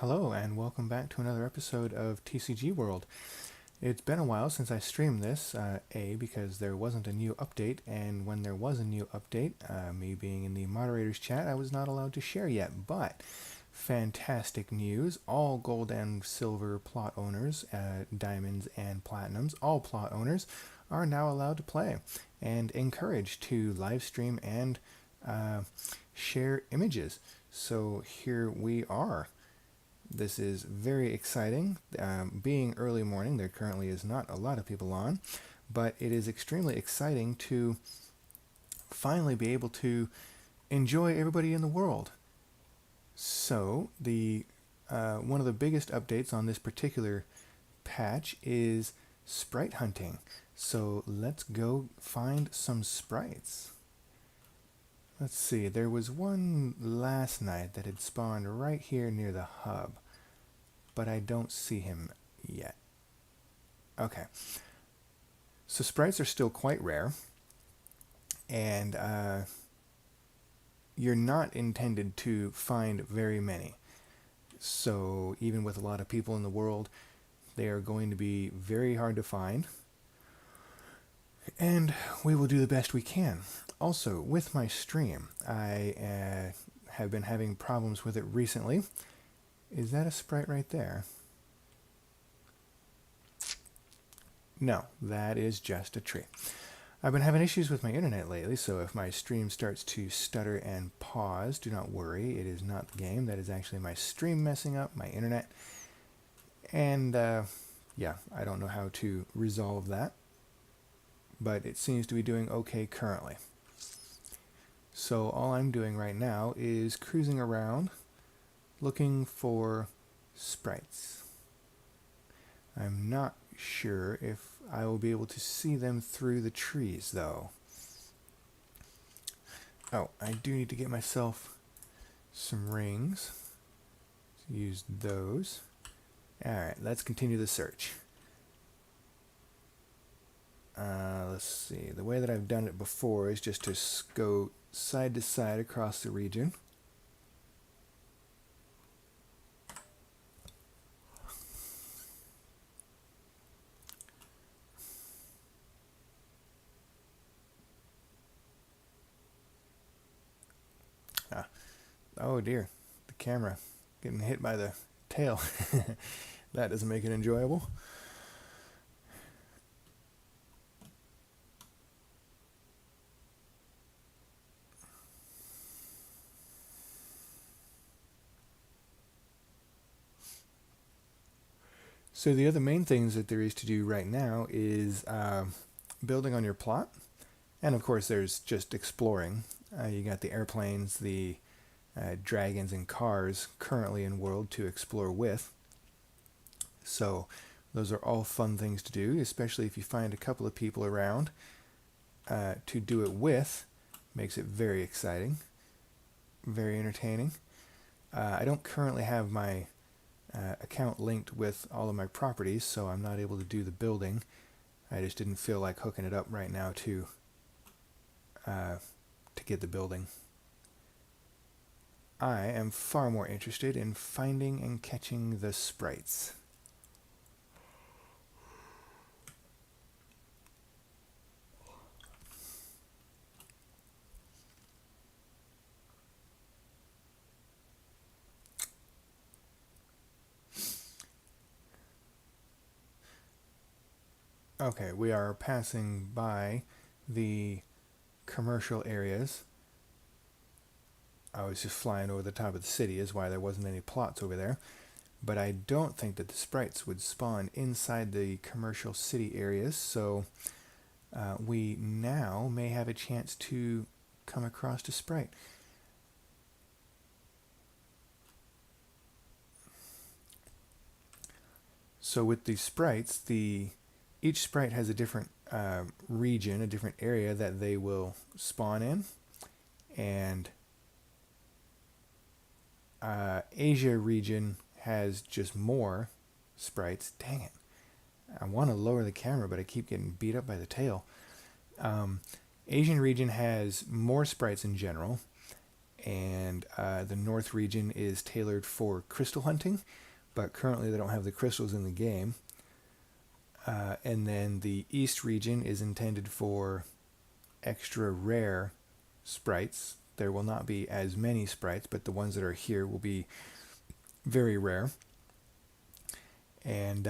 Hello and welcome back to another episode of TCG World. It's been a while since I streamed this, because there wasn't a new update, and when there was a new update, me being in the moderator's chat, I was not allowed to share yet, but fantastic news. All gold and silver plot owners, diamonds and platinums, all plot owners are now allowed to play and encouraged to live stream and share images. So here we are. This is very exciting. Being early morning, there currently is not a lot of people on, but it is extremely exciting to finally be able to enjoy everybody in the world. So the one of the biggest updates on this particular patch is sprite hunting. So let's go find some sprites. Let's see, there was one last night that had spawned right here near the hub, but I don't see him yet. Okay, so sprites are still quite rare, and you're not intended to find very many. So even with a lot of people in the world, they are going to be very hard to find, and we will do the best we can. Also, with my stream, I have been having problems with it recently. Is that a sprite right there? No, that is just a tree. I've been having issues with my internet lately, so if my stream starts to stutter and pause, do not worry. It is not the game. That is actually my stream messing up, my internet. And, yeah, I don't know how to resolve that, but it seems to be doing okay currently. So all I'm doing right now is cruising around looking for sprites. I'm not sure if I will be able to see them through the trees though. Oh, I do need to get myself some rings. Use those. Alright, let's continue the search. Let's see, the way that I've done it before is just to go side to side across the region. Oh dear, the camera getting hit by the tail. That doesn't make it enjoyable. So the other main things that there is to do right now is building on your plot. And of course there's just exploring. You got the airplanes, the dragons and cars currently in world to explore with. So those are all fun things to do, especially if you find a couple of people around to do it with. Makes it very exciting, very entertaining. I don't currently have my account linked with all of my properties, so I'm not able to do the building. I just didn't feel like hooking it up right now to get the building. I am far more interested in finding and catching the sprites. Okay, we are passing by the commercial areas. I was just flying over the top of the city is why there wasn't any plots over there. But I don't think that the sprites would spawn inside the commercial city areas, so we now may have a chance to come across a sprite. So with these sprites, each sprite has a different region, a different area that they will spawn in, and Asia region has just more sprites. Dang it. I want to lower the camera, but I keep getting beat up by the tail. Asian region has more sprites in general, and the north region is tailored for crystal hunting, but currently they don't have the crystals in the game. And then the east region is intended for extra rare sprites. There will not be as many sprites, but the ones that are here will be very rare. And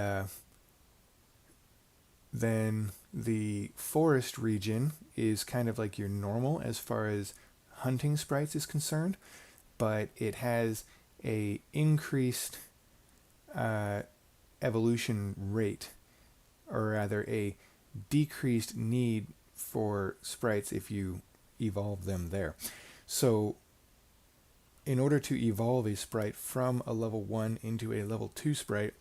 then the forest region is kind of like your normal as far as hunting sprites is concerned, but it has a increased evolution rate, or rather a decreased need for sprites if you evolve them there. So in order to evolve a sprite from a level 1 into a level 2 sprite,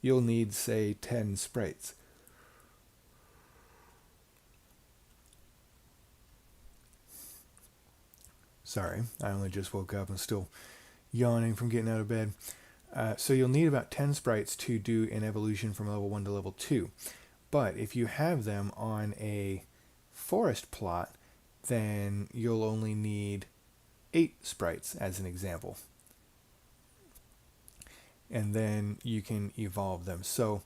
you'll need, say, 10 sprites. Sorry, I only just woke up and still yawning from getting out of bed. So you'll need about 10 sprites to do an evolution from level 1 to level 2. But if you have them on a forest plot, then you'll only need 8 sprites as an example. And then you can evolve them. So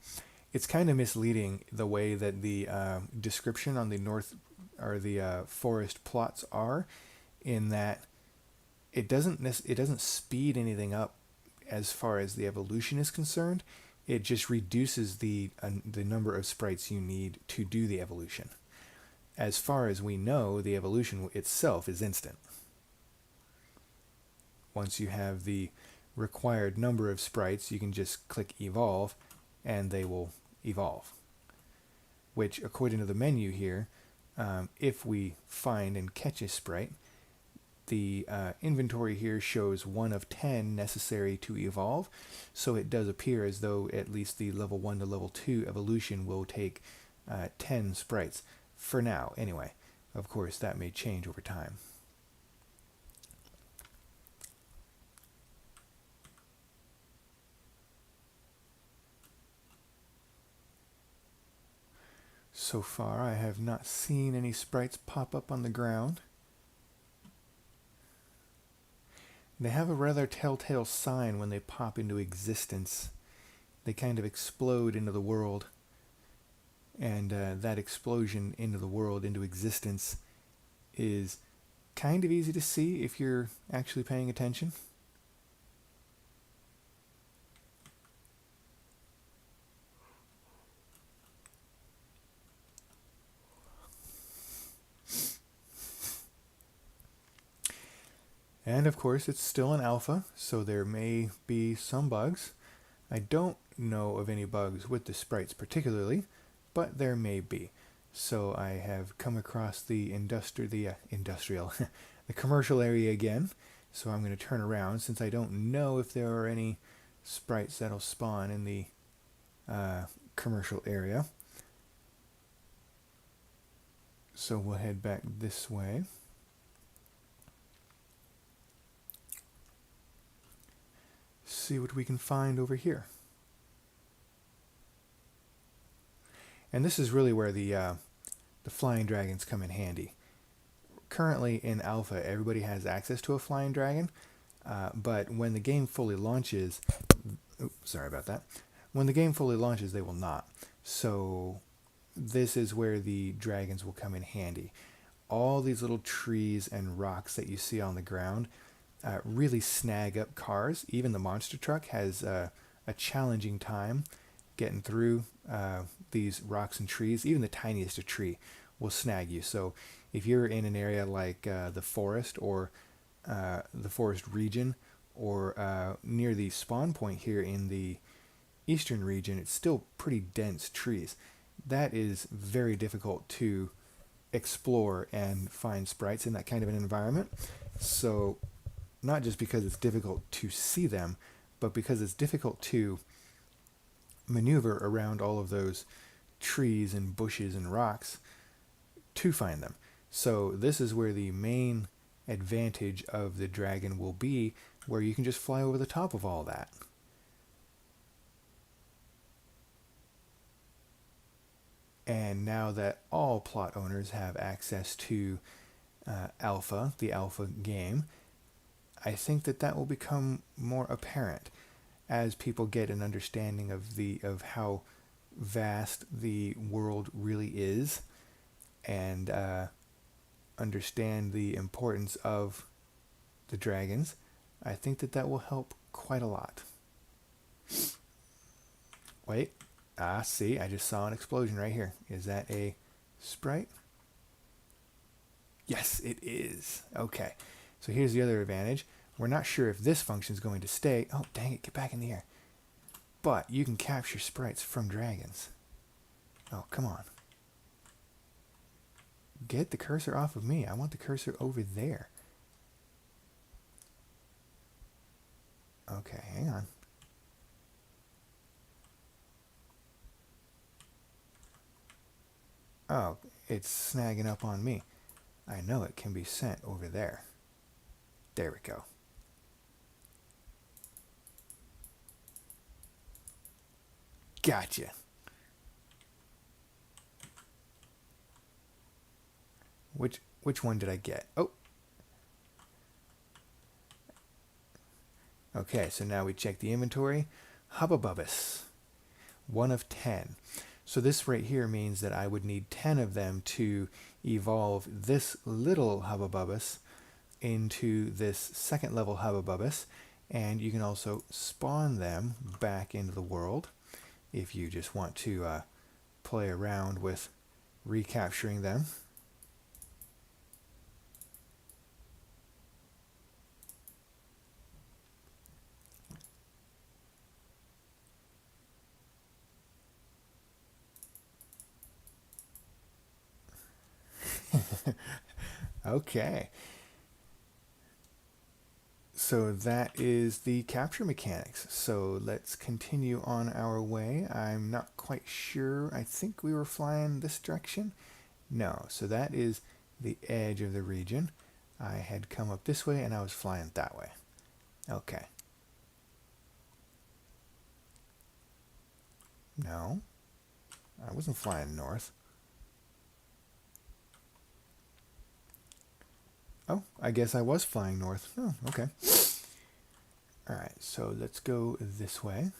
it's kind of misleading the way that the description on the north or the forest plots are, in that it doesn't speed anything up as far as the evolution is concerned. It just reduces the number of sprites you need to do the evolution. As far as we know, the evolution itself is instant. Once you have the required number of sprites, you can just click evolve and they will evolve. Which, according to the menu here, if we find and catch a sprite, the inventory here shows 1 of 10 necessary to evolve, so it does appear as though at least the level 1 to level 2 evolution will take 10 sprites. For now, anyway. Of course, that may change over time. So far, I have not seen any sprites pop up on the ground. They have a rather telltale sign when they pop into existence. They kind of explode into the world. And that explosion into the world, into existence, is kind of easy to see if you're actually paying attention. And of course, it's still an alpha, so there may be some bugs. I don't know of any bugs with the sprites particularly, but there may be. So I have come across the the commercial area again. So I'm going to turn around, since I don't know if there are any sprites that'll spawn in the commercial area. So we'll head back this way. See what we can find over here. And this is really where the flying dragons come in handy. Currently in alpha, everybody has access to a flying dragon, but when the game fully launches, sorry about that. When the game fully launches, they will not. So this is where the dragons will come in handy. All these little trees and rocks that you see on the ground really snag up cars. Even the monster truck has a challenging time getting through these rocks and trees. Even the tiniest of tree will snag you. So if you're in an area like the forest, or the forest region, or near the spawn point here in the eastern region, it's still pretty dense trees. That is very difficult to explore and find sprites in that kind of an environment. So not just because it's difficult to see them, but because it's difficult to maneuver around all of those trees and bushes and rocks to find them. So this is where the main advantage of the dragon will be, where you can just fly over the top of all that. And now that all plot owners have access to Alpha, the Alpha game, I think that that will become more apparent as people get an understanding of how vast the world really is, and understand the importance of the dragons. I think that that will help quite a lot. Wait. Ah, see, I just saw an explosion right here. Is that a sprite? Yes, it is. Okay. So here's the other advantage. We're not sure if this function is going to stay. Oh, dang it, get back in the air. But you can capture sprites from dragons. Oh, come on. Get the cursor off of me. I want the cursor over there. Okay, hang on. Oh, it's snagging up on me. I know it can be sent over there. There we go. Gotcha. Which one did I get? Oh. Okay, so now we check the inventory. Hubbabubbus. 1 of 10. So this right here means that I would need 10 of them to evolve this little Hubbabubbus into this second level Hubbabubbus. And you can also spawn them back into the world if you just want to play around with recapturing them. Okay. So that is the capture mechanics. So let's continue on our way. I'm not quite sure. I think we were flying this direction. No, so that is the edge of the region. I had come up this way and I was flying that way. Okay. No, I wasn't flying north. Oh, I guess I was flying north. Oh, okay. Alright, so let's go this way.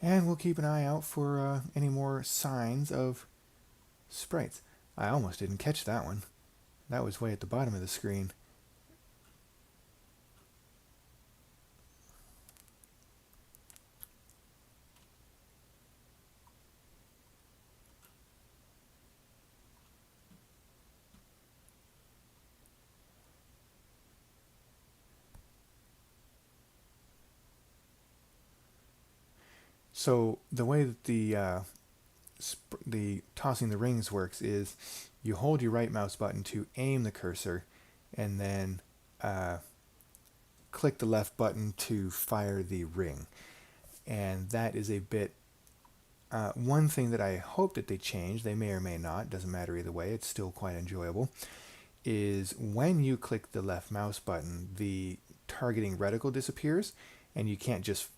And we'll keep an eye out for any more signs of sprites. I almost didn't catch that one. That was way at the bottom of the screen. So the way that the tossing the rings works is you hold your right mouse button to aim the cursor, and then click the left button to fire the ring. And that is a bit one thing that I hope that they change, they may or may not, doesn't matter either way, it's still quite enjoyable, is when you click the left mouse button, the targeting reticle disappears, and you can't just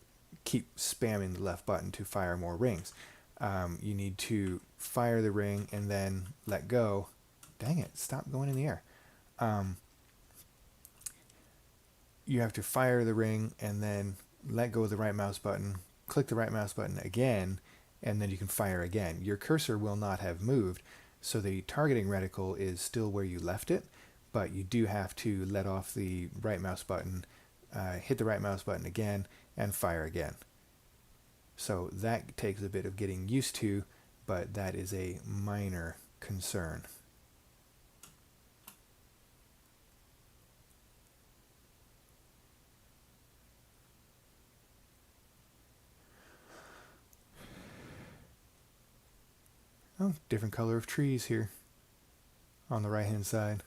keep spamming the left button to fire more rings. You need to fire the ring and then let go. Dang it, stop going in the air. You have to fire the ring and then let go of the right mouse button, click the right mouse button again, and then you can fire again. Your cursor will not have moved, so the targeting reticle is still where you left it, but you do have to let off the right mouse button, hit the right mouse button again, and fire again. So that takes a bit of getting used to, but that is a minor concern. Oh, different color of trees here on the right hand side.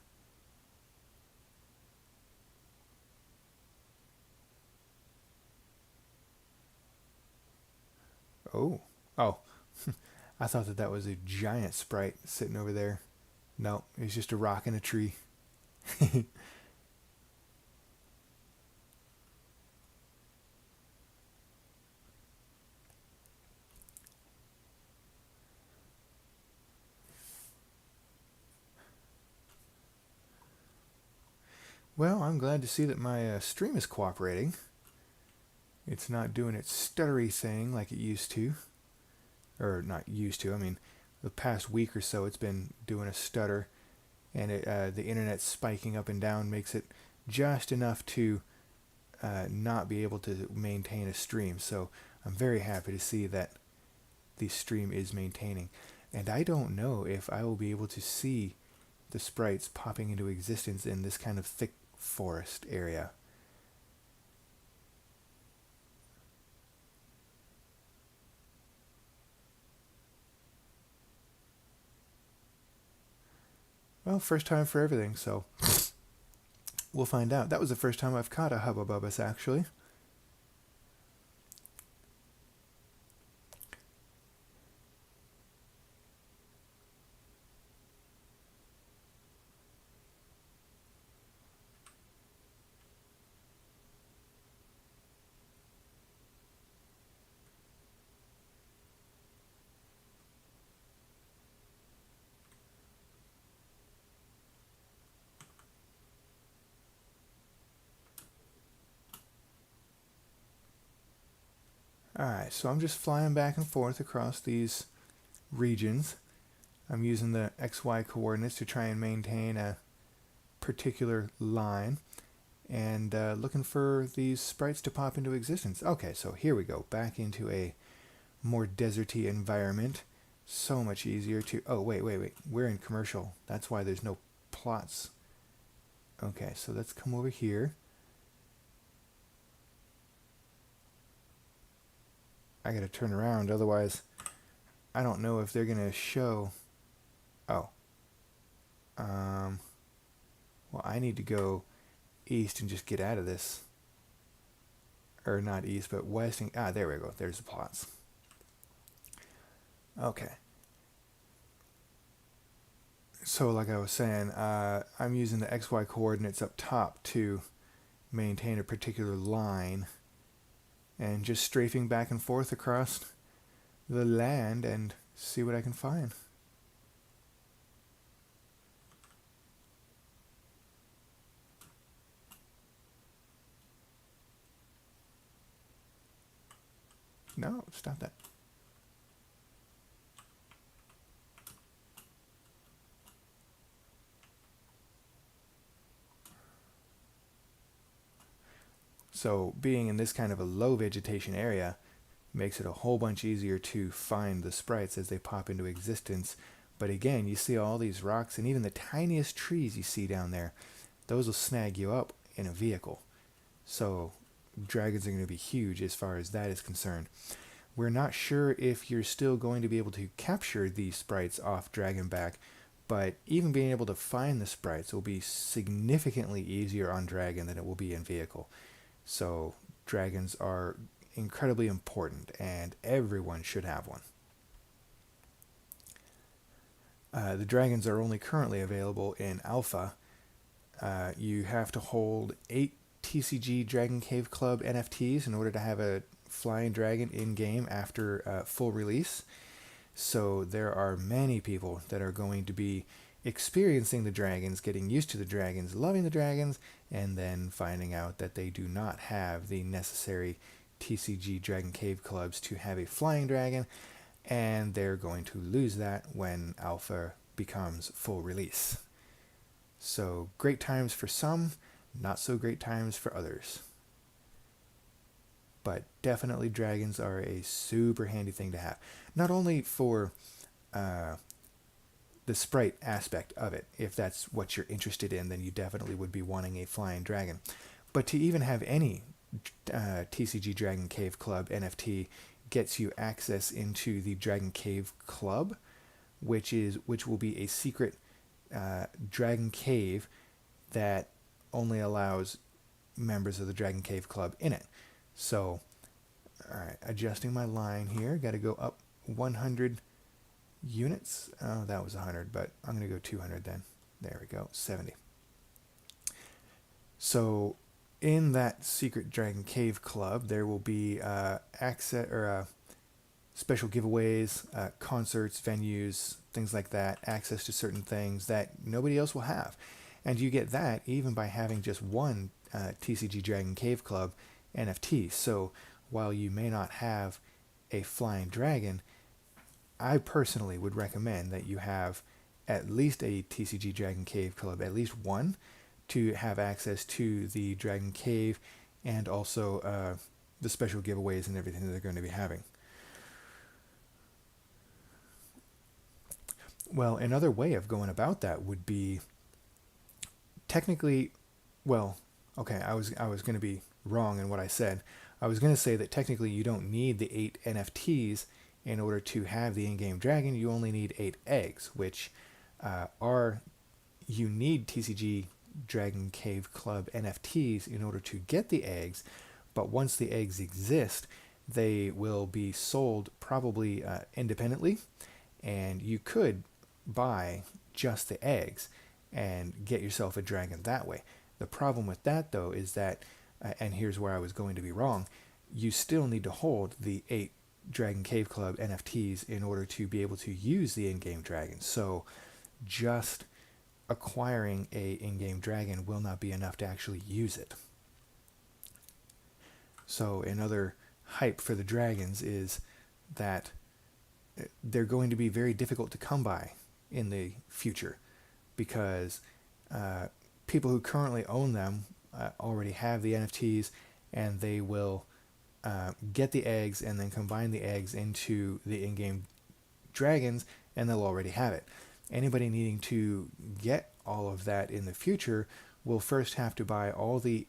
Oh, oh, I thought that that was a giant sprite sitting over there. No, it's just a rock in a tree. Well, I'm glad to see that my stream is cooperating. It's not doing its stuttery thing like it used to. Or not used to, I mean, the past week or so it's been doing a stutter, and the internet spiking up and down makes it just enough to not be able to maintain a stream. So I'm very happy to see that the stream is maintaining. And I don't know if I will be able to see the sprites popping into existence in this kind of thick forest area. Well, first time for everything, so we'll find out. That was the first time I've caught a Hubba Bubbas, actually. Alright, so I'm just flying back and forth across these regions. I'm using the XY coordinates to try and maintain a particular line, and looking for these sprites to pop into existence. Okay, so here we go, back into a more deserty environment. So much easier to... Oh, wait. We're in commercial. That's why there's no plots. Okay, so let's come over here. I gotta turn around, otherwise I don't know if they're gonna show... Oh. Well, I need to go east and just get out of this. Or not east, but west. And, there we go. There's the plots. Okay. So like I was saying, I'm using the XY coordinates up top to maintain a particular line, and just strafing back and forth across the land and see what I can find. No, stop that. So being in this kind of a low vegetation area makes it a whole bunch easier to find the sprites as they pop into existence. But again, you see all these rocks, and even the tiniest trees you see down there, those will snag you up in a vehicle. So dragons are going to be huge as far as that is concerned. We're not sure if you're still going to be able to capture these sprites off Dragonback, but even being able to find the sprites will be significantly easier on Dragon than it will be in vehicle. So dragons are incredibly important, and everyone should have one. The dragons are only currently available in alpha. You have to hold 8 TCG Dragon Cave Club NFTs in order to have a flying dragon in-game after full release. So there are many people that are going to be experiencing the dragons, getting used to the dragons, loving the dragons, and then finding out that they do not have the necessary TCG Dragon Cave Clubs to have a flying dragon, and they're going to lose that when alpha becomes full release. So great times for some, not so great times for others. But definitely dragons are a super handy thing to have. Not only for the sprite aspect of it. If that's what you're interested in, then you definitely would be wanting a flying dragon. But to even have any TCG Dragon Cave Club NFT gets you access into the Dragon Cave Club, which will be a secret Dragon Cave that only allows members of the Dragon Cave Club in it. So, alright, adjusting my line here. Got to go up 100 units. Oh, that was 100, but I'm going to go 200 then. There we go, 70. So, in that secret Dragon Cave Club, there will be access or special giveaways, concerts, venues, things like that, access to certain things that nobody else will have. And you get that even by having just one TCG Dragon Cave Club NFT. So while you may not have a flying dragon, I personally would recommend that you have at least a TCG Dragon Cave Club, at least one, to have access to the Dragon Cave and also the special giveaways and everything that they're going to be having. Well, another way of going about that would be technically, well, okay, I was going to be wrong in what I said. I was going to say that technically you don't need the 8 NFTs in order to have the in-game dragon. You only need 8 eggs, which are you need TCG Dragon Cave Club NFTs in order to get the eggs, but once the eggs exist, they will be sold probably independently, and you could buy just the eggs and get yourself a dragon that way. The problem with that, though, is that, and here's where I was going to be wrong, you still need to hold the 8 Dragon Cave Club NFTs in order to be able to use the in-game dragon. So just acquiring a in-game dragon will not be enough to actually use it. So another hype for the dragons is that they're going to be very difficult to come by in the future, because people who currently own them already have the NFTs, and they will get the eggs and then combine the eggs into the in-game dragons, and they'll already have it. Anybody needing to get all of that in the future will first have to buy all the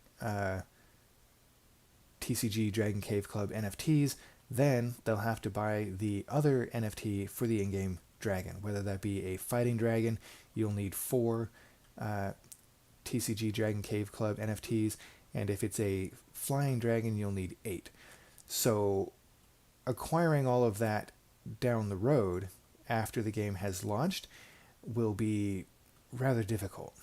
TCG Dragon Cave Club NFTs. Then they'll have to buy the other NFT for the in-game dragon, whether that be a fighting dragon. You'll need 4 TCG Dragon Cave Club NFTs, and if it's a flying dragon, you'll need 8. So acquiring all of that down the road after the game has launched will be rather difficult.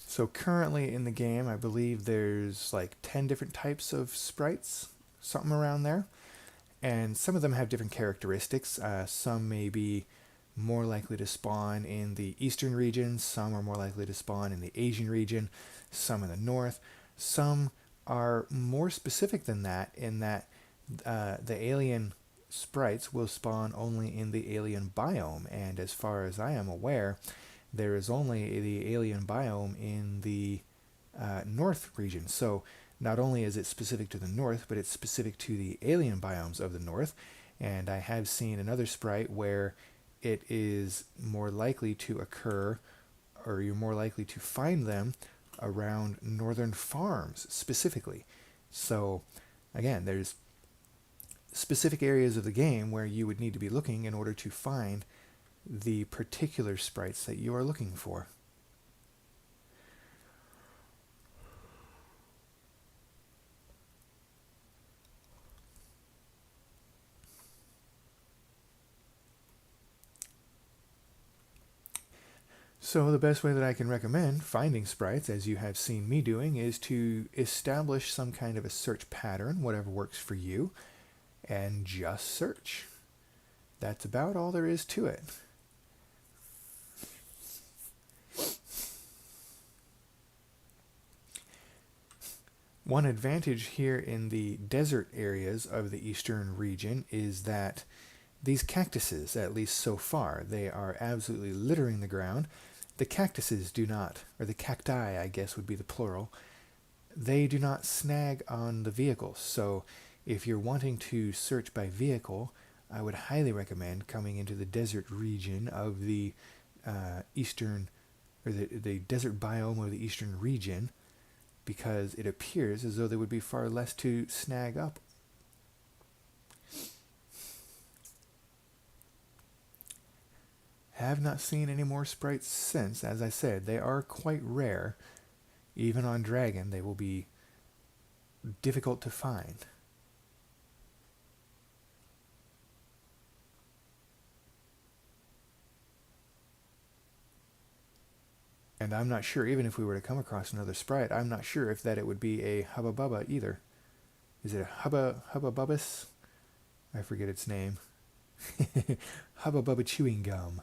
So currently in the game, I believe there's like 10 different types of sprites, something around there. And some of them have different characteristics. Some may be more likely to spawn in the eastern region, some are more likely to spawn in the Asian region, some in the north. Some are more specific than that, in that the alien sprites will spawn only in the alien biome, and as far as I am aware, there is only the alien biome in the north region. So not only is it specific to the north, but it's specific to the alien biomes of the north. And I have seen another sprite where it is more likely to occur, or you're more likely to find them around northern farms specifically. So again, there's specific areas of the game where you would need to be looking in order to find the particular sprites that you are looking for. So the best way that I can recommend finding sprites, as you have seen me doing, is to establish some kind of a search pattern, whatever works for you, and just search. That's about all there is to it. One advantage here in the desert areas of the eastern region is that these cactuses, at least so far, they are absolutely littering the ground. The cactuses do not, or the cacti, I guess would be the plural, they do not snag on the vehicles. So if you're wanting to search by vehicle, I would highly recommend coming into the desert region of the eastern, or the desert biome of the eastern region, because it appears as though there would be far less to snag up. Have not seen any more sprites since. As I said, they are quite rare. Even on Dragon, they will be difficult to find. And I'm not sure, even if we were to come across another Sprite, I'm not sure if that it would be a Hubba Bubba either. Is it a Hubba Bubbus? I forget its name. Hubba Bubba Chewing Gum.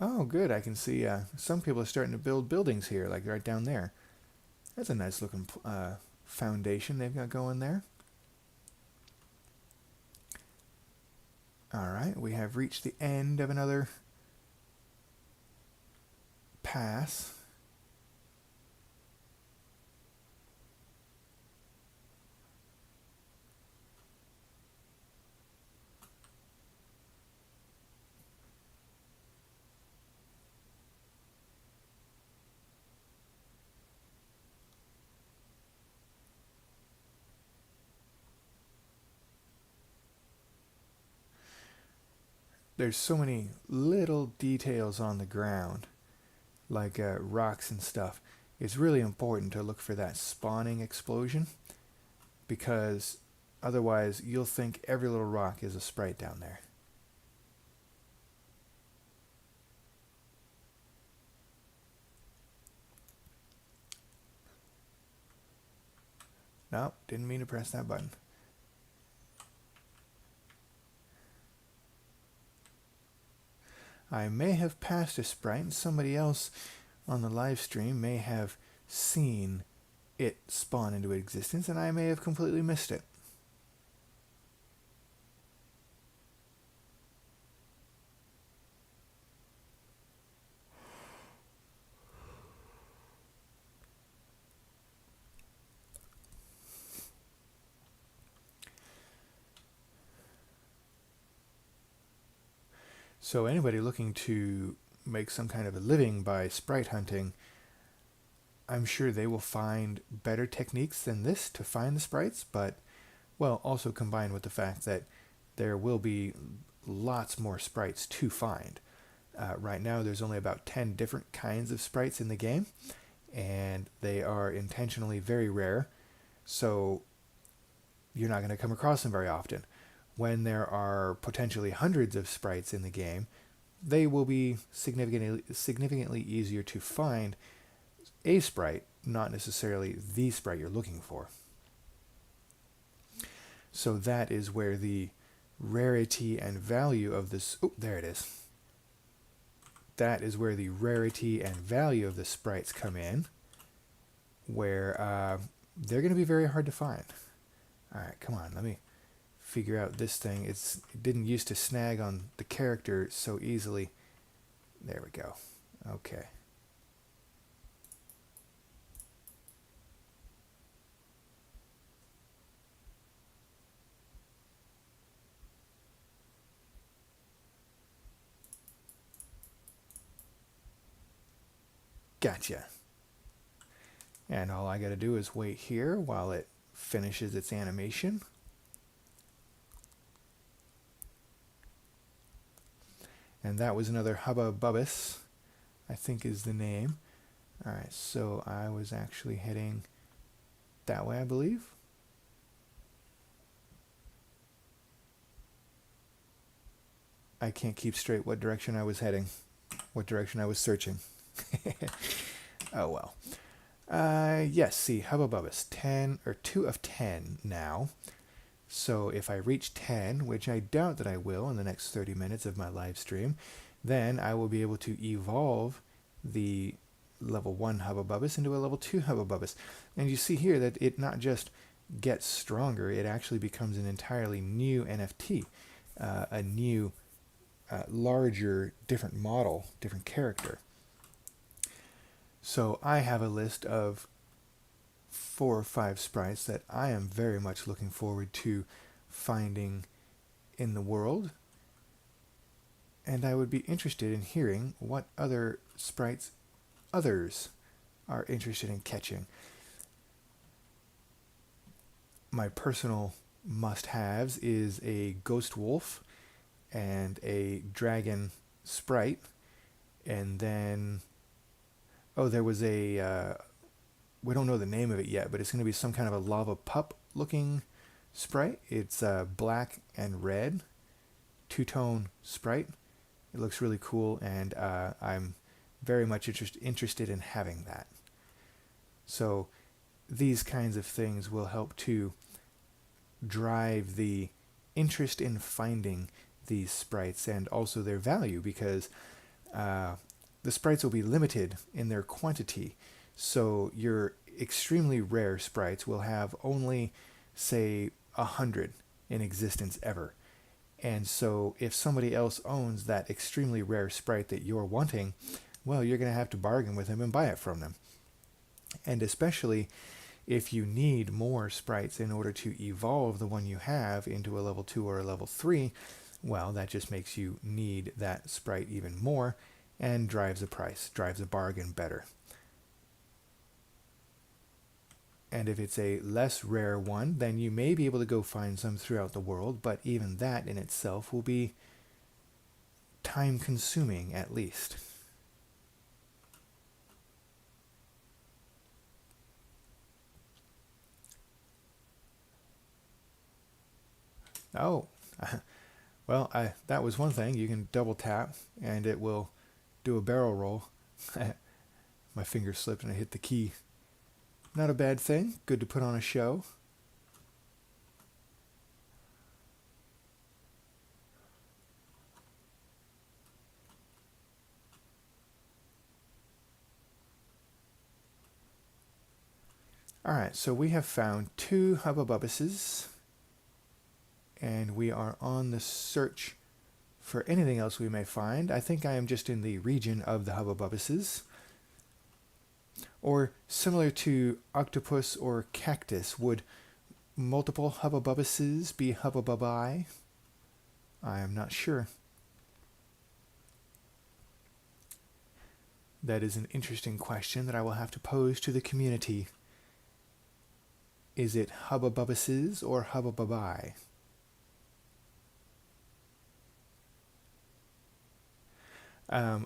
Oh, good. I can see some people are starting to build buildings here, like right down there. That's a nice looking foundation they've got going there. Alright, we have reached the end of another pass. There's so many little details on the ground, like rocks and stuff. It's really important to look for that spawning explosion, because otherwise you'll think every little rock is a sprite down there. Nope, didn't mean to press that button. I may have passed a sprite and somebody else on the live stream may have seen it spawn into existence and I may have completely missed it. So anybody looking to make some kind of a living by sprite hunting, I'm sure they will find better techniques than this to find the sprites, but, well, also combined with the fact that there will be lots more sprites to find. Right now there's only about 10 different kinds of sprites in the game, and they are intentionally very rare, so you're not going to come across them very often. When there are potentially hundreds of sprites in the game, they will be significantly easier to find a sprite, not necessarily the sprite you're looking for. So that is where the rarity and value of this... Oh, there it is. That is where the rarity and value of the sprites come in, where they're going to be very hard to find. Alright, come on, let me figure out this thing. It didn't used to snag on the character so easily. There we go. Okay. Gotcha. And all I gotta do is wait here while it finishes its animation. And that was another Hubba Bubbus, I think is the name. Alright, so I was actually heading that way, I believe. I can't keep straight what direction I was heading, what direction I was searching. Oh well. Yes, see, Hubba Bubbus, 10 or 2 of 10 now. So if I reach 10, which I doubt that I will in the next 30 minutes of my live stream, then I will be able to evolve the level 1 Hubba Bubbus into a level 2 Hubba Bubbus. And you see here that it not just gets stronger, it actually becomes an entirely new NFT, a new, larger, different model, different character. So I have a list of 4 or 5 sprites that I am very much looking forward to finding in the world, and I would be interested in hearing what other sprites others are interested in catching. My personal must-haves is a ghost wolf and a dragon sprite, and then there was a we don't know the name of it yet, but it's going to be some kind of a lava pup looking sprite. It's black and red, two-tone sprite. It looks really cool, and I'm very much interested in having that. So these kinds of things will help to drive the interest in finding these sprites and also their value, because the sprites will be limited in their quantity. So your extremely rare sprites will have only, say, 100 in existence ever. And so if somebody else owns that extremely rare sprite that you're wanting, well, you're going to have to bargain with them and buy it from them. And especially if you need more sprites in order to evolve the one you have into a level 2 or a level 3, well, that just makes you need that sprite even more and drives the price, drives the bargain better. And if it's a less rare one, then you may be able to go find some throughout the world, but even that in itself will be time consuming at least. Oh, well, that was one thing. You can double tap and it will do a barrel roll. My finger slipped and I hit the key. Not a bad thing. Good to put on a show. Alright, so we have found 2 hubbabubuses, and we are on the search for anything else we may find. I think I am just in the region of the hubbabubuses. Or similar to octopus or cactus, would multiple hubbabubuses be hubbabubi? I am not sure. That is an interesting question that I will have to pose to the community. Is it hubbabubuses or hubbabubi?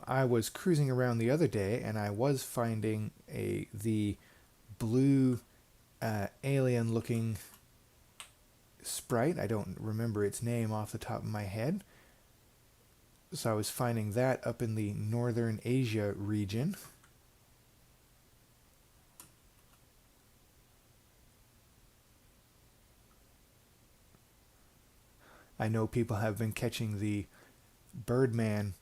I was cruising around the other day and I was finding the blue alien looking sprite. I don't remember its name off the top of my head. So I was finding that up in the Northern Asia region. I know people have been catching the Birdman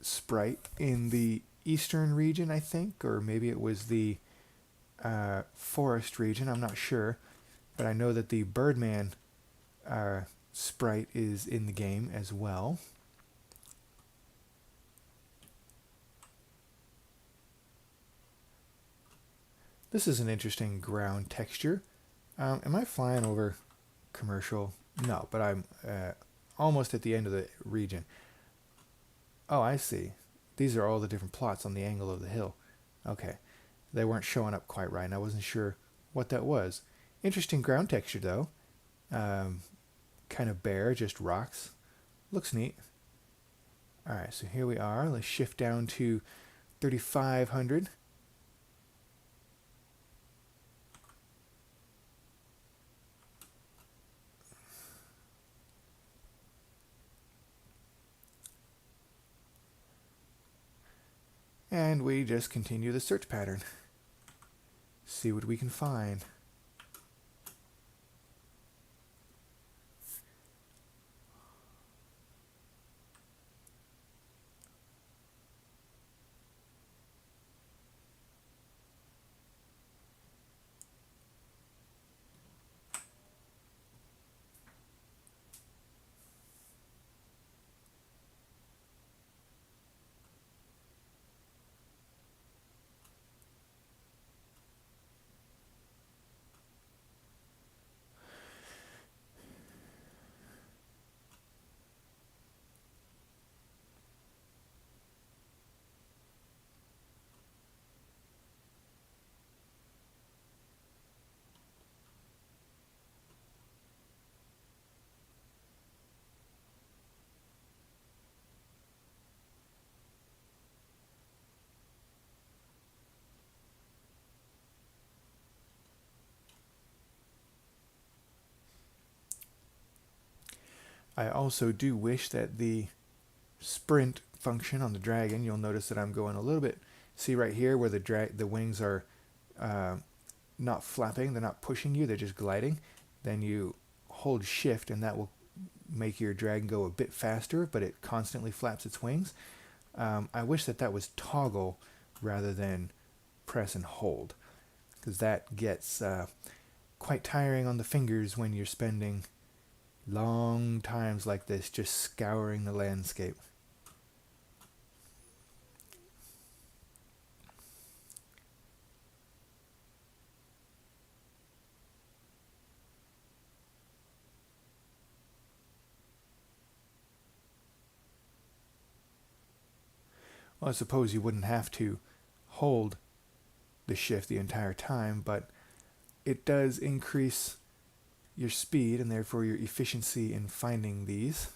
sprite in the eastern region, I think, or maybe it was the forest region, I'm not sure, but I know that the Birdman sprite is in the game as well. This is an interesting ground texture. Am I flying over commercial? No, but I'm almost at the end of the region. Oh, I see. These are all the different plots on the angle of the hill. Okay. They weren't showing up quite right, and I wasn't sure what that was. Interesting ground texture, though. Kind of bare, just rocks. Looks neat. Alright, so here we are. Let's shift down to 3,500. And we just continue the search pattern. See what we can find. I also do wish that the sprint function on the dragon, you'll notice that I'm going a little bit, see right here where the wings are uh, not flapping, they're not pushing you, they're just gliding. Then you hold shift and that will make your dragon go a bit faster, but it constantly flaps its wings. I wish that that was toggle rather than press and hold, because that gets quite tiring on the fingers when you're spending long times like this just scouring the landscape. Well, I suppose you wouldn't have to hold the shift the entire time, but it does increase your speed and therefore your efficiency in finding these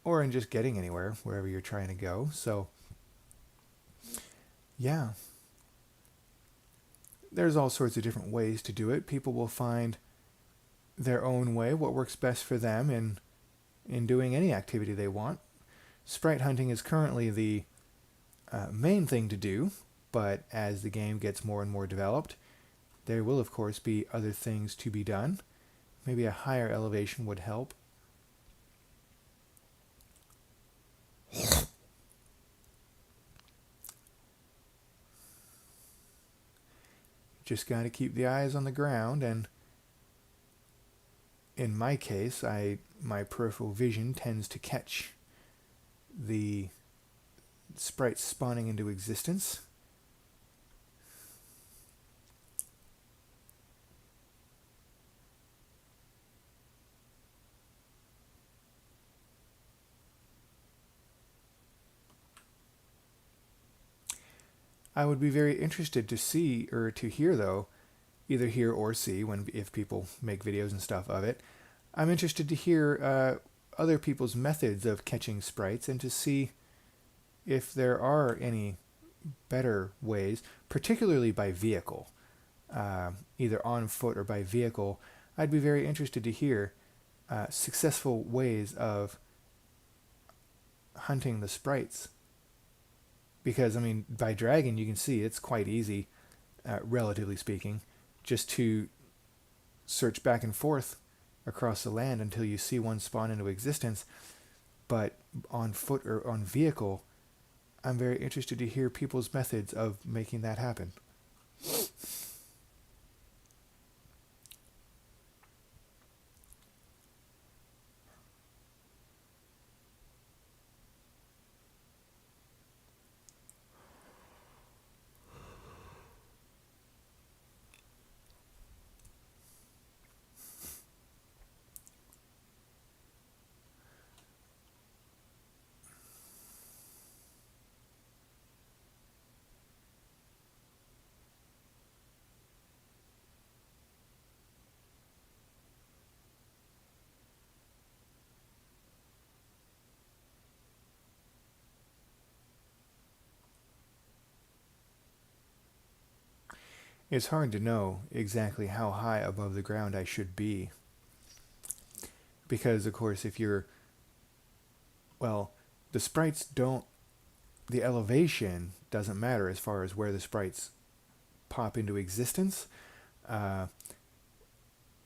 or in just getting anywhere wherever you're trying to go. So yeah, there's all sorts of different ways to do it. People will find their own way, what works best for them in doing any activity they want. Sprite hunting is currently the main thing to do, but as the game gets more and more developed, there will of course be other things to be done. Maybe a higher elevation would help. Just got to keep the eyes on the ground, and in my case, my peripheral vision tends to catch the sprites spawning into existence. I would be very interested to see or to hear, though, either hear or see if people make videos and stuff of it. I'm interested to hear other people's methods of catching sprites and to see if there are any better ways, particularly by vehicle, either on foot or by vehicle. I'd be very interested to hear successful ways of hunting the sprites. Because, I mean, by dragon, you can see it's quite easy, relatively speaking, just to search back and forth across the land until you see one spawn into existence. But on foot or on vehicle, I'm very interested to hear people's methods of making that happen. It's hard to know exactly how high above the ground I should be. Because, of course, if you're, well, the sprites don't, the elevation doesn't matter as far as where the sprites pop into existence. Uh,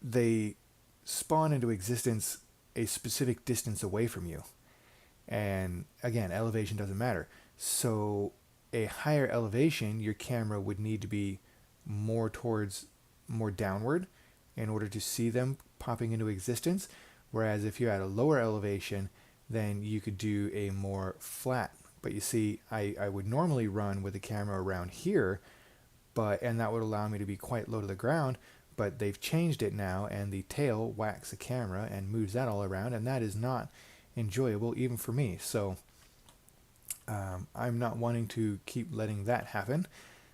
they spawn into existence a specific distance away from you. And again, elevation doesn't matter. So a higher elevation, your camera would need to be more downward in order to see them popping into existence. Whereas if you're at a lower elevation, then you could do a more flat. But you see, I would normally run with the camera around here, and that would allow me to be quite low to the ground, but they've changed it now, and the tail whacks the camera and moves that all around, and that is not enjoyable even for me. So I'm not wanting to keep letting that happen.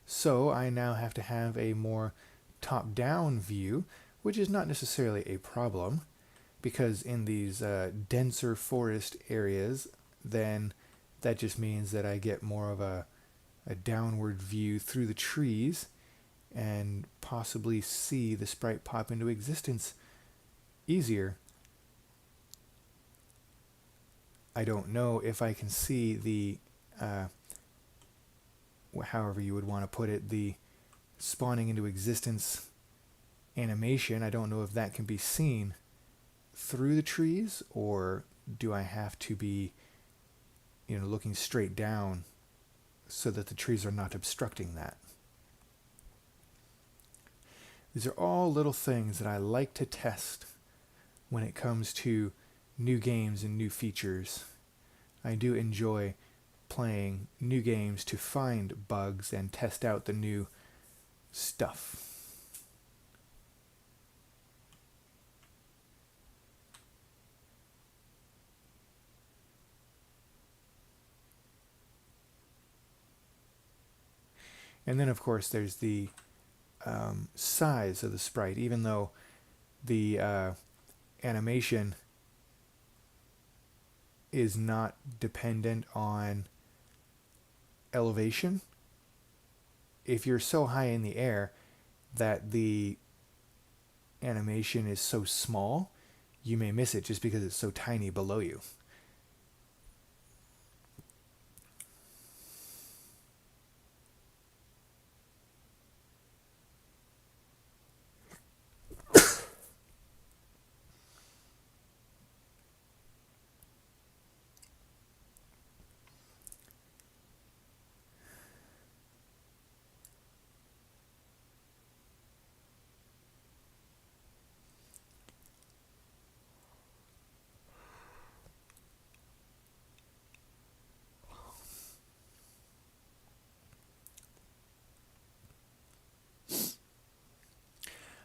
So I now have to have a more top-down view, which is not necessarily a problem, because in these denser forest areas, then that just means that I get more of a downward view through the trees and possibly see the sprite pop into existence easier. I don't know if I can see the, however you would want to put it, the spawning into existence animation. I don't know if that can be seen through the trees, or do I have to be, looking straight down so that the trees are not obstructing that. These are all little things that I like to test when it comes to new games and new features. I do enjoy playing new games to find bugs and test out the new stuff. And then, of course, there's the size of the sprite. Even though the animation is not dependent on elevation, if you're so high in the air that the animation is so small, you may miss it just because it's so tiny below you.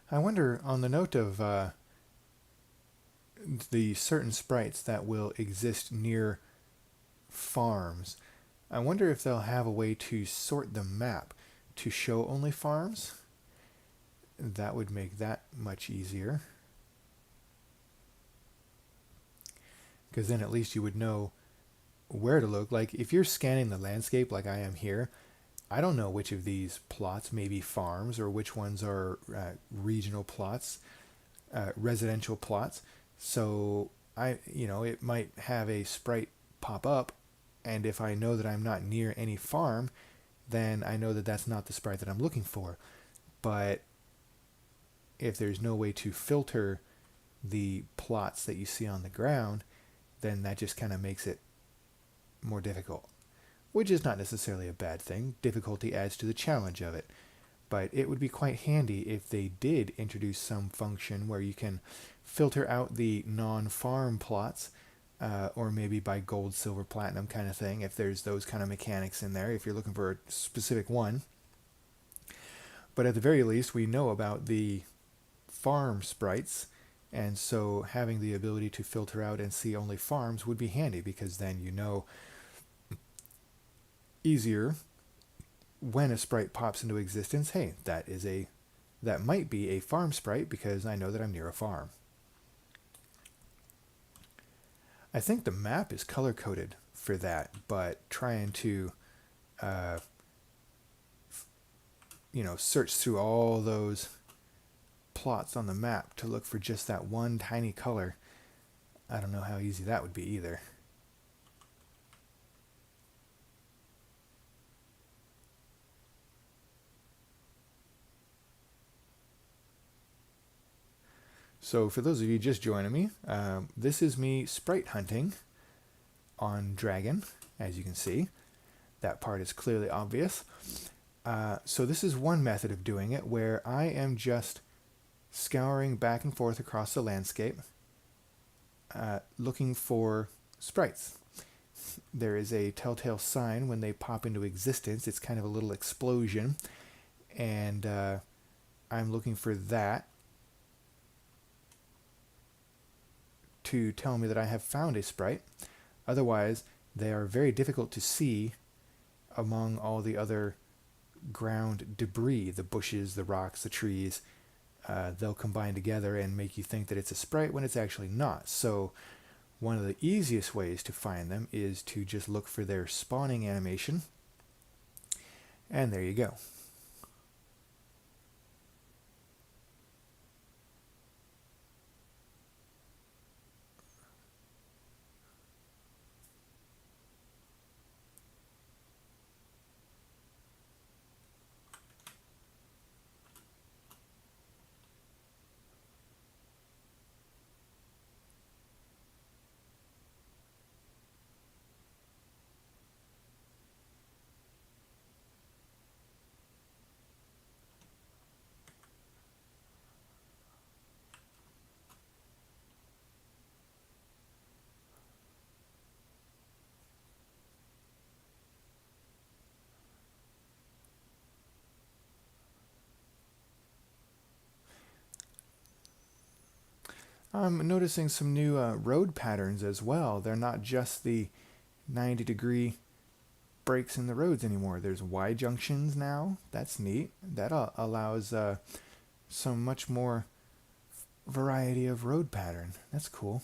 I wonder, on the note of the certain sprites that will exist near farms, I wonder if they'll have a way to sort the map to show only farms. That would make that much easier. Because then at least you would know where to look. Like if you're scanning the landscape like I am here, I don't know which of these plots may be farms or which ones are regional plots, residential plots. So it might have a sprite pop up, and if I know that I'm not near any farm, then I know that that's not the sprite that I'm looking for. But if there's no way to filter the plots that you see on the ground, then that just kind of makes it more difficult, which is not necessarily a bad thing. Difficulty adds to the challenge of it. But it would be quite handy if they did introduce some function where you can filter out the non-farm plots, or maybe by gold, silver, platinum kind of thing, if there's those kind of mechanics in there, if you're looking for a specific one. But at the very least, we know about the farm sprites, and so having the ability to filter out and see only farms would be handy, because then you know easier when a sprite pops into existence, hey, that might be a farm sprite because I know that I'm near a farm. I think the map is color coded for that, but trying to search through all those plots on the map to look for just that one tiny color, I don't know how easy that would be either. So for those of you just joining me, this is me sprite hunting on Dragon, as you can see. That part is clearly obvious. So this is one method of doing it, where I am just scouring back and forth across the landscape, looking for sprites. There is a telltale sign when they pop into existence. It's kind of a little explosion, and I'm looking for that to tell me that I have found a sprite. Otherwise, they are very difficult to see among all the other ground debris, the bushes, the rocks, the trees. They'll combine together and make you think that it's a sprite when it's actually not. So one of the easiest ways to find them is to just look for their spawning animation. And there you go. I'm noticing some new road patterns as well. They're not just the 90-degree breaks in the roads anymore. There's Y junctions now. That's neat. That allows some much more variety of road pattern. That's cool.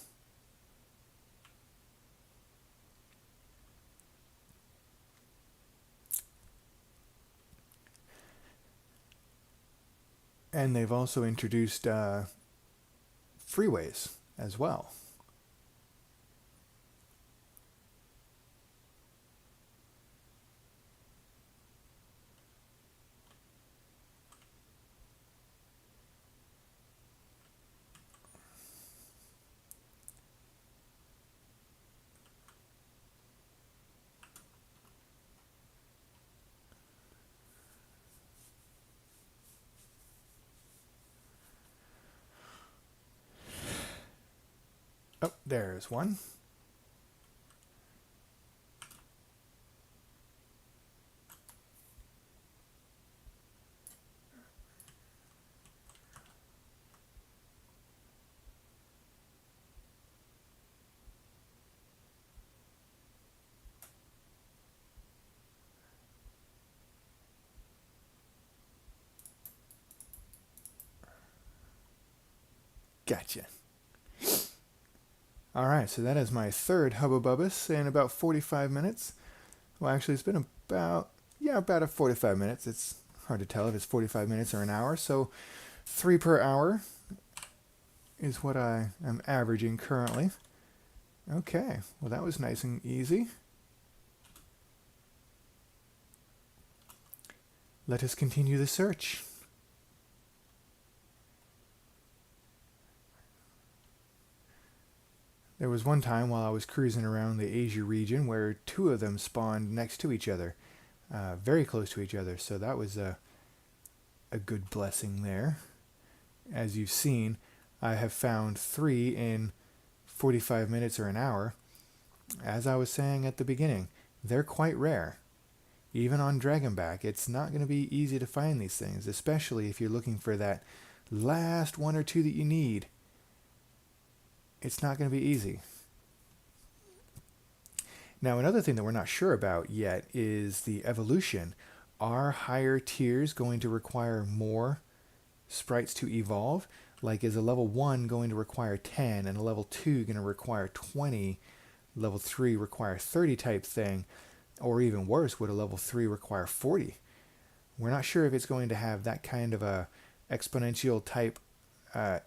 And they've also introduced freeways as well. Oh, there's one. Gotcha. All right, so that is my third Hubba Bubbas in about 45 minutes. Well, actually, it's been about 45 minutes. It's hard to tell if it's 45 minutes or an hour. So 3 per hour is what I am averaging currently. Okay, well, that was nice and easy. Let us continue the search. There was one time while I was cruising around the Asia region where 2 of them spawned next to each other, very close to each other. So that was a good blessing there. As you've seen, I have found 3 in 45 minutes or an hour. As I was saying at the beginning, they're quite rare. Even on Dragonback, it's not going to be easy to find these things, especially if you're looking for that last 1 or 2 that you need. It's not going to be easy. Now, another thing that we're not sure about yet is the evolution. Are higher tiers going to require more sprites to evolve? Like, is a level 1 going to require 10 and a level 2 going to require 20, level 3 require 30 type thing? Or even worse, would a level 3 require 40? We're not sure if it's going to have that kind of a exponential type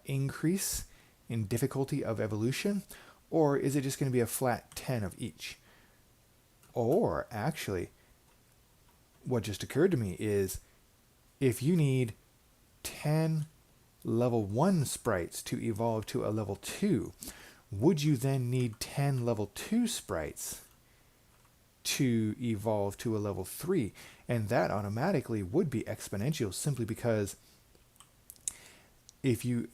increase in difficulty of evolution, or is it just going to be a flat 10 of each? Or actually, what just occurred to me is if you need 10 level 1 sprites to evolve to a level 2, would you then need 10 level 2 sprites to evolve to a level 3? And that automatically would be exponential, simply because if you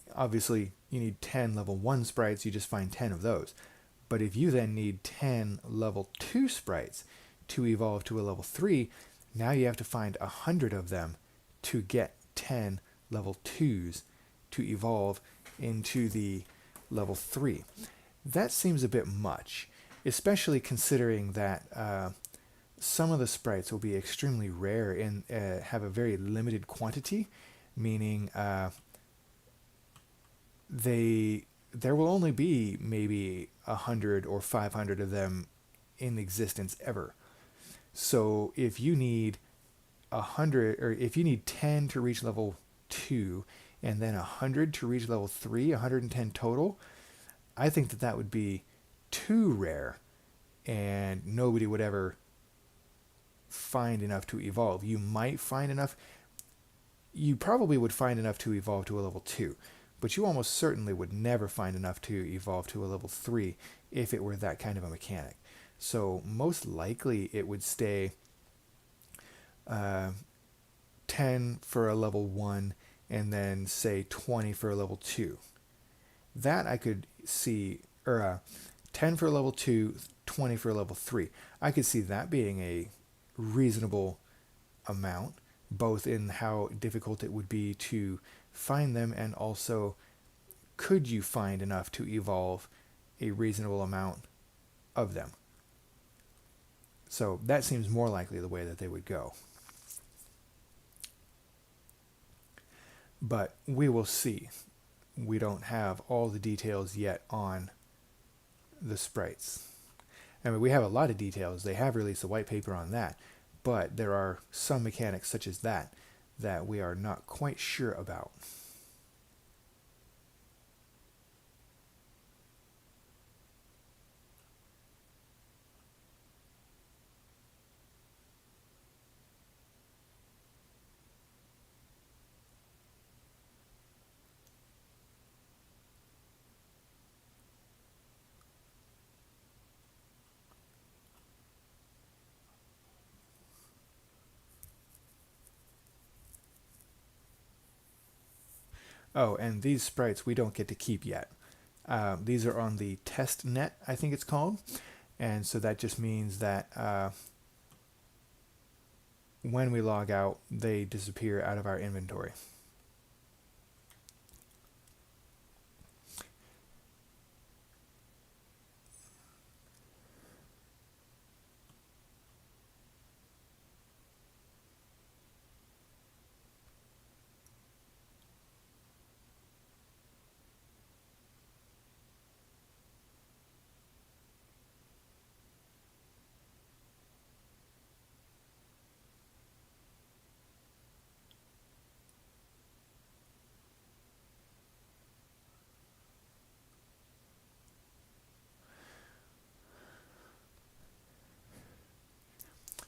need 10 level 1 sprites, you just find 10 of those. But if you then need 10 level 2 sprites to evolve to a level 3, now you have to find 100 of them to get 10 level 2s to evolve into the level 3. That seems a bit much, especially considering that some of the sprites will be extremely rare and have a very limited quantity, meaning there will only be maybe 100 or 500 of them in existence ever. So if you need 100, or if you need 10 to reach level 2 and then 100 to reach level 3, 110 total, I think that would be too rare and nobody would ever find enough to evolve. You probably would find enough to evolve to a level 2, but you almost certainly would never find enough to evolve to a level 3 if it were that kind of a mechanic. So most likely it would stay 10 for a level 1 and then say 20 for a level 2. That I could see, or 10 for a level 2, 20 for a level 3. I could see that being a reasonable amount, both in how difficult it would be to find them and also could you find enough to evolve a reasonable amount of them? So that seems more likely the way that they would go. But we will see. We don't have all the details yet on the sprites. I mean, we have a lot of details. They have released a white paper on that, but there are some mechanics such as that we are not quite sure about. Oh, and these sprites we don't get to keep yet. These are on the test net, I think it's called. And so that just means that when we log out, they disappear out of our inventory.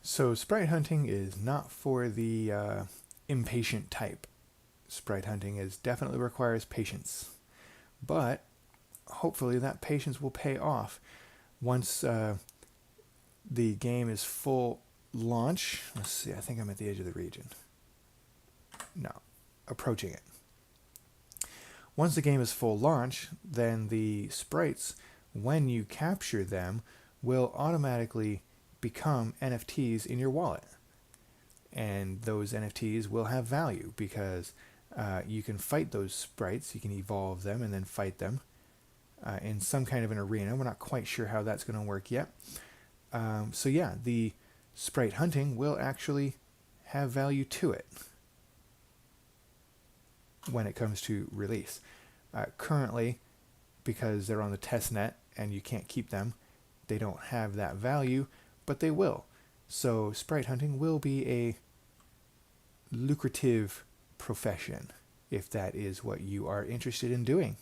So sprite hunting is not for the impatient type. Sprite hunting definitely requires patience, but hopefully that patience will pay off once the game is full launch. Let's see, I think I'm at the edge of the region. No, approaching it. Once the game is full launch, then the sprites, when you capture them, will automatically become NFTs in your wallet. And those NFTs will have value because you can fight those sprites, you can evolve them and then fight them in some kind of an arena. We're not quite sure how that's going to work yet. So yeah, the sprite hunting will actually have value to it when it comes to release. Currently, because they're on the test net and you can't keep them, they don't have that value, but they will. So sprite hunting will be a lucrative profession if that is what you are interested in doing.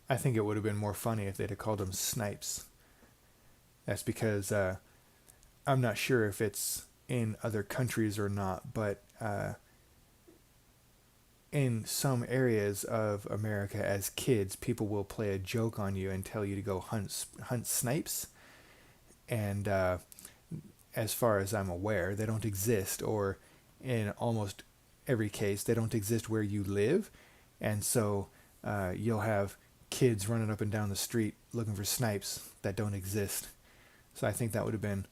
I think it would have been more funny if they'd have called them snipes. That's because I'm not sure if it's in other countries or not, but in some areas of America as kids, people will play a joke on you and tell you to go hunt snipes. And as far as I'm aware, they don't exist, or in almost every case, they don't exist where you live. And so you'll have kids running up and down the street looking for snipes that don't exist. So I think that would have been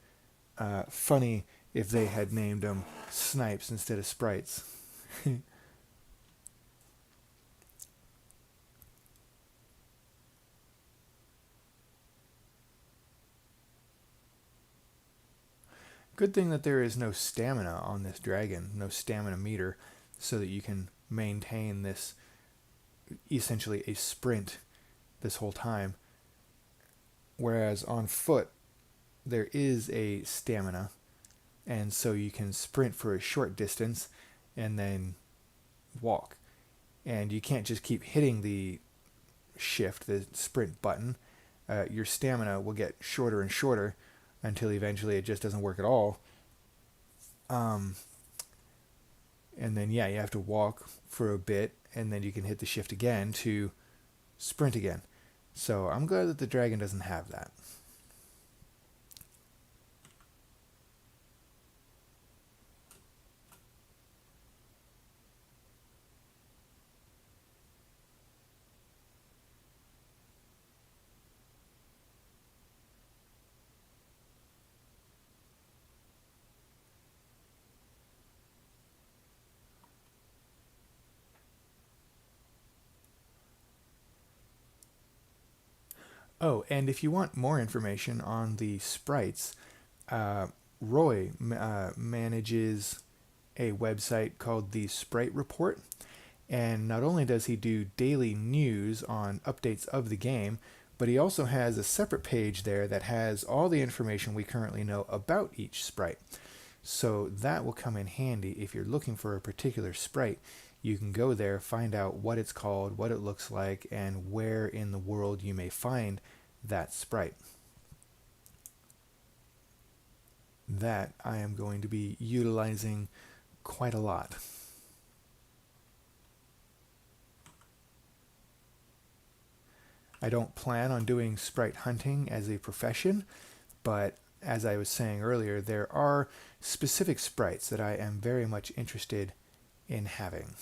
funny if they had named them snipes instead of sprites. Good thing that there is no stamina on this dragon, no stamina meter, so that you can maintain this essentially a sprint this whole time. Whereas on foot, there is a stamina, and so you can sprint for a short distance and then walk. And you can't just keep hitting the shift, the sprint button, your stamina will get shorter and shorter until eventually it just doesn't work at all. And then, yeah, you have to walk for a bit, and then you can hit the shift again to sprint again. So I'm glad that the dragon doesn't have that. Oh, and if you want more information on the sprites, Roy manages a website called the Sprite Report. And not only does he do daily news on updates of the game, but he also has a separate page there that has all the information we currently know about each sprite. So that will come in handy if you're looking for a particular sprite. You can go there, find out what it's called, what it looks like, and where in the world you may find that sprite. That I am going to be utilizing quite a lot. I don't plan on doing sprite hunting as a profession, but as I was saying earlier, there are specific sprites that I am very much interested in having.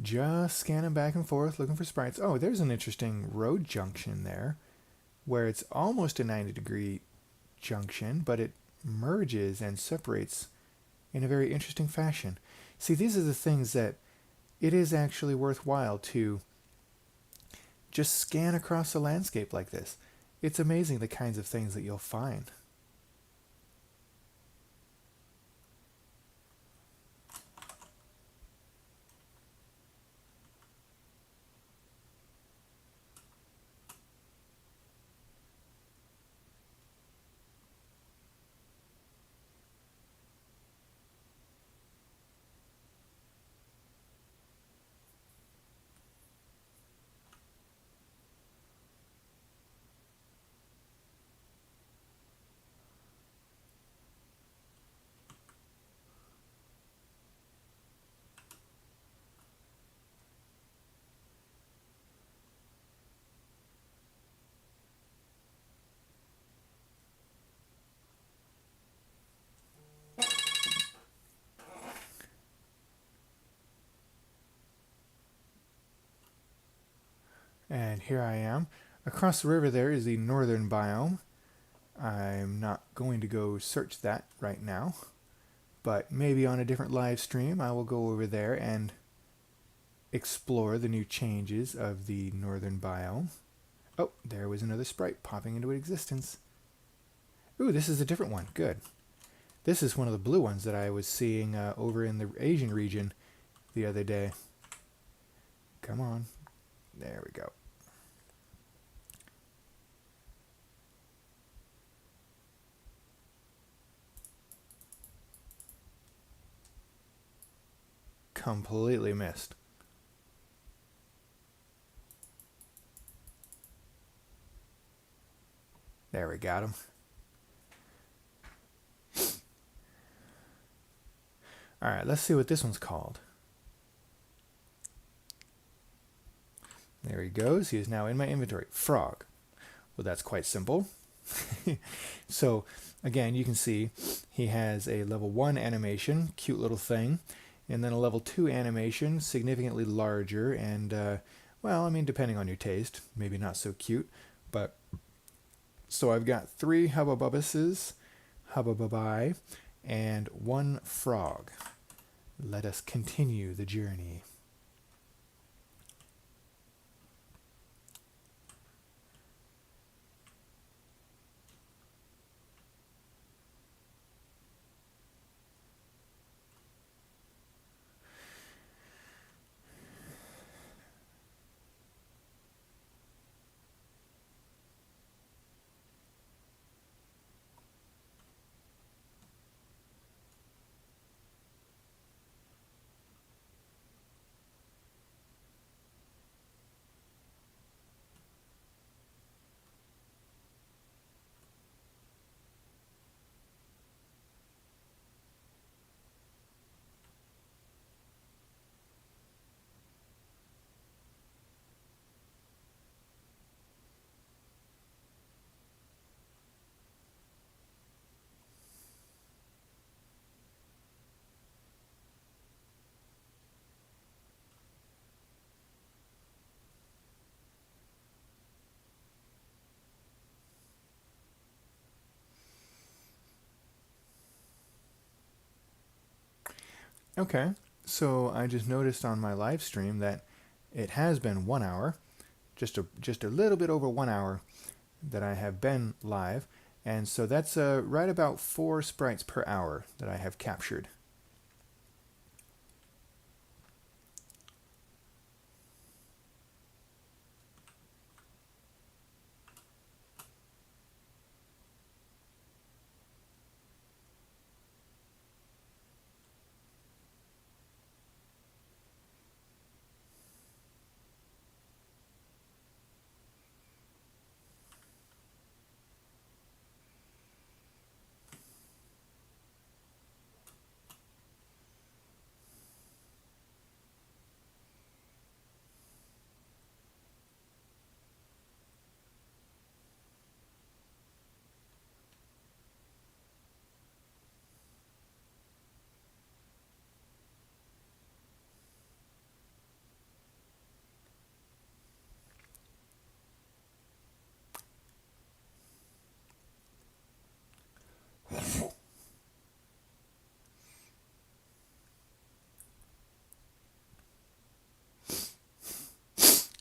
Just scanning back and forth looking for sprites. Oh, there's an interesting road junction there where it's almost a 90-degree junction, but it merges and separates in a very interesting fashion. See, these are the things that it is actually worthwhile to just scan across the landscape like this. It's amazing the kinds of things that you'll find. And here I am. Across the river there is the northern biome. I'm not going to go search that right now, but maybe on a different live stream I will go over there and explore the new changes of the northern biome. Oh, there was another sprite popping into existence. Ooh, this is a different one. Good. This is one of the blue ones that I was seeing over in the Asian region the other day. Come on. There we go. Completely missed. There, we got him. Alright, let's see what this one's called. There he goes. He is now in my inventory. Frog. Well, that's quite simple. So, again, you can see he has a level 1 animation, cute little thing, and then a level 2 animation, significantly larger, and, well, I mean, depending on your taste, maybe not so cute, but... So I've got 3 Hubbabubuses, Hubbabubai, and 1 frog. Let us continue the journey. Okay, so I just noticed on my live stream that it has been 1 hour, just a little bit over 1 hour that I have been live, and so that's right about 4 sprites per hour that I have captured.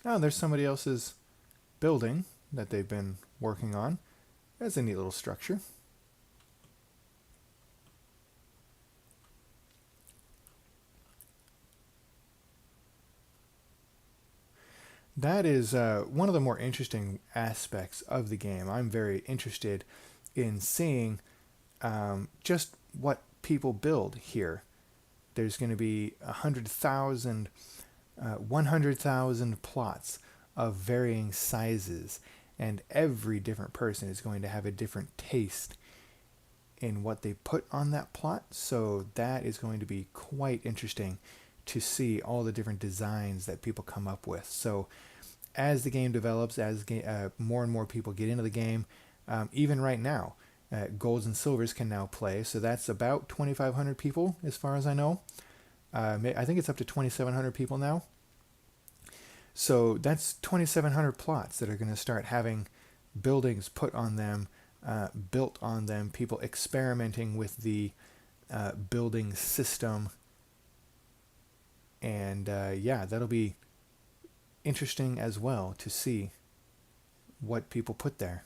Oh, there's somebody else's building that they've been working on. That's a neat little structure. That is one of the more interesting aspects of the game. I'm very interested in seeing just what people build here. There's going to be 100,000 plots of varying sizes, and every different person is going to have a different taste in what they put on that plot. So that is going to be quite interesting to see all the different designs that people come up with. So as the game develops, as more and more people get into the game, even right now, golds and silvers can now play. So that's about 2,500 people as far as I know. I think it's up to 2,700 people now. So that's 2,700 plots that are going to start having buildings put on them, built on them, people experimenting with the building system. And yeah, that'll be interesting as well to see what people put there.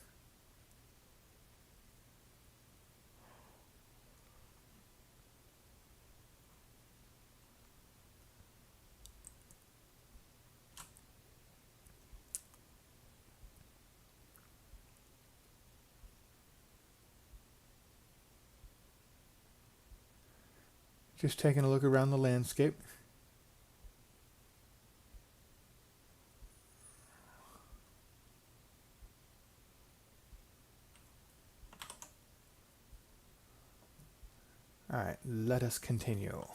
Just taking a look around the landscape. All right, let us continue.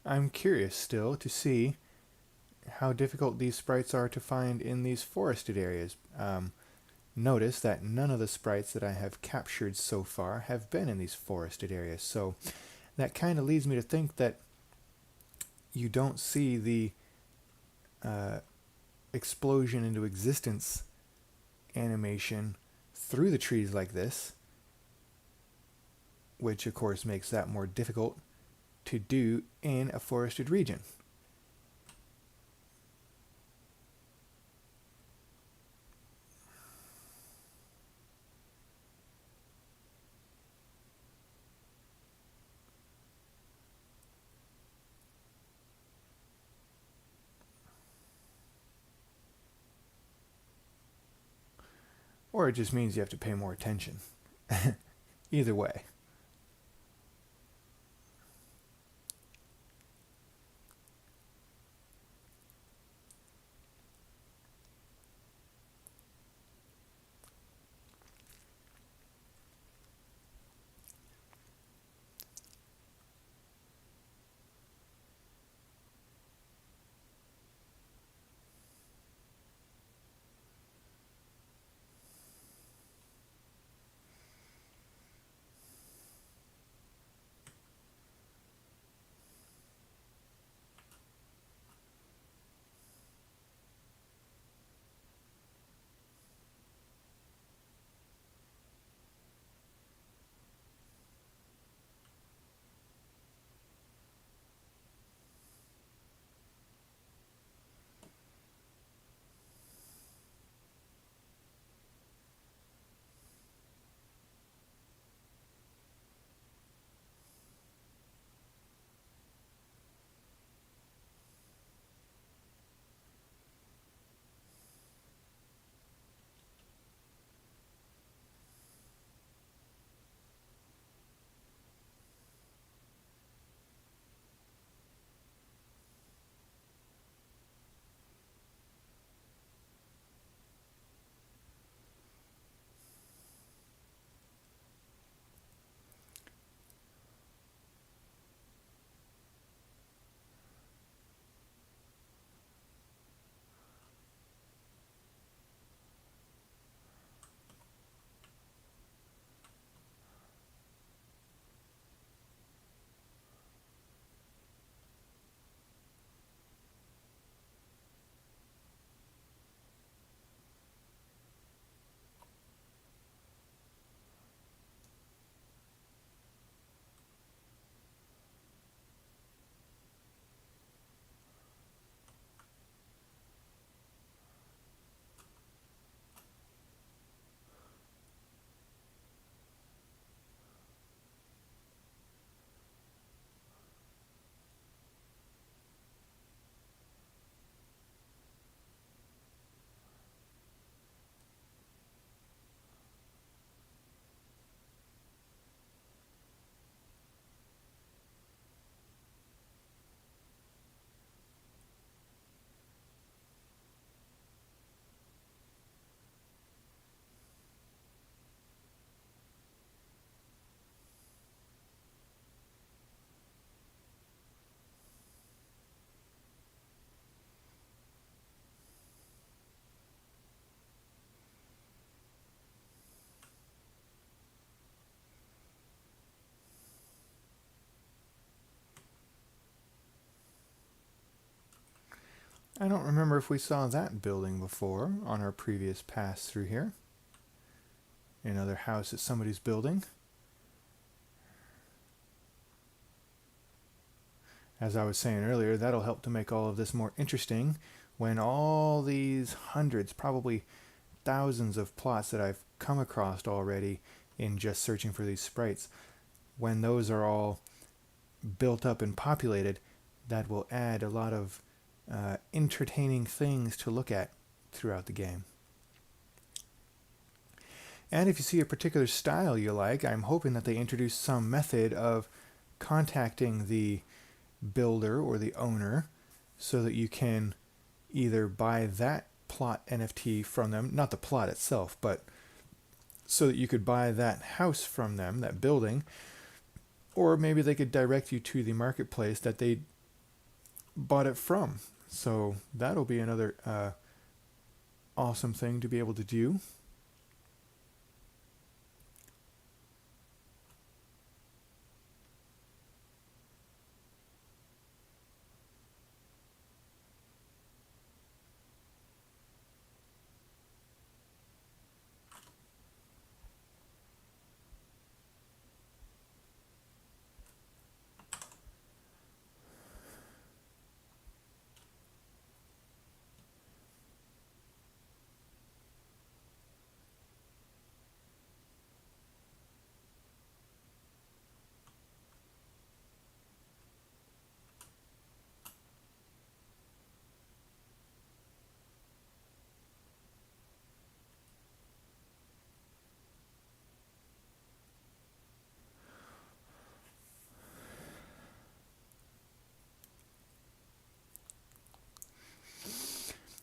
I'm curious still to see how difficult these sprites are to find in these forested areas. Notice that none of the sprites that I have captured so far have been in these forested areas, so that kind of leads me to think that you don't see the uh, explosion into existence animation through the trees like this, which of course makes that more difficult to do in a forested region. Or it just means you have to pay more attention. Either way. I don't remember if we saw that building before on our previous pass through here. Another house that somebody's building. As I was saying earlier, that'll help to make all of this more interesting when all these hundreds, probably thousands of plots that I've come across already in just searching for these sprites, when those are all built up and populated, that will add a lot of entertaining things to look at throughout the game. And if you see a particular style you like, I'm hoping that they introduce some method of contacting the builder or the owner so that you can either buy that plot NFT from them, not the plot itself, but so that you could buy that house from them, that building, or maybe they could direct you to the marketplace that they bought it from. So that'll be another awesome thing to be able to do.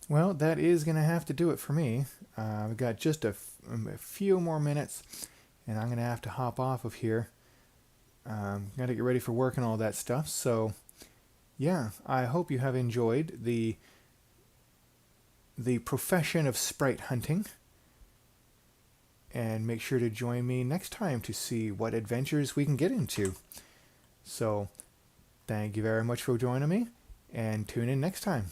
Well, that is going to have to do it for me. We've got just a few more minutes, and I'm going to have to hop off of here. Got to get ready for work and all that stuff. So, yeah, I hope you have enjoyed the profession of sprite hunting. And make sure to join me next time to see what adventures we can get into. So, thank you very much for joining me, and tune in next time.